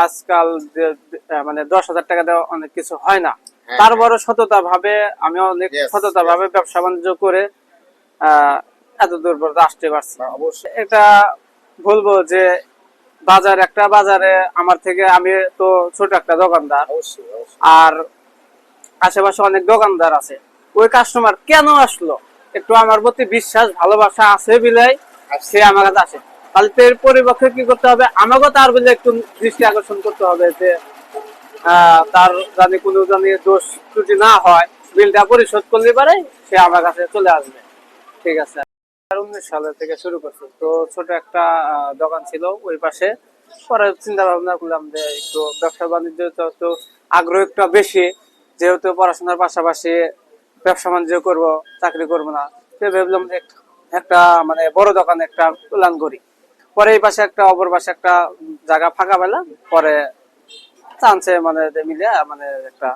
আজকাল মানে 10,000 টাকা দেওয়া অনেক কিছু হয় না। হ্যাঁ, তারপরে সততা ভাবে আমি অনেক Yes, সততা ভাবে ব্যবসা বাণিজ্য করে এত দূর পর্যন্ত আসতে পারছি। না, অবশ্যই। এটা বলবো যে বাজারে আমার থেকে, আমি তো ছোট একটা দোকানদার, অবশ্যই, অবশ্যই। আর আশেপাশে অনেক দোকানদার আছে। ওই কাস্টমার কেন আসলো? একটু আমার প্রতি বিশ্বাস ভালোবাসা আছে বিলাই সে আমার কাছে আসে। তাহলে এর পরিপক্ষে কি করতে হবে? আমাকেও তার বলে একটু দৃষ্টি আকর্ষণ করতে হবে যে তার জানি কোনো জানি দোষ ত্রুটি না হয়, বিলটা পরিশোধ করলে পারে সে আমার কাছে চলে আসবে। ঠিক আছে। 2019 সালে থেকে শুরু করছি, তো ছোট একটা দোকান ছিল ওই পাশে। পরে চিন্তা ভাবনা করলাম যে একটু ব্যবসা বাণিজ্য তো আগ্রহ একটু বেশি, যেহেতু পড়াশোনার পাশাপাশি ব্যবসা বাণিজ্য করবো, চাকরি করবো না, তো ভাবলাম যে একটা মানে বড় দোকান একটা প্ল্যান করি। পরে এই পাশে একটা, অপর পাশে একটা জায়গা ফাঁকা পেলাম, পরে চান্সে মানে মিলে মানে একটা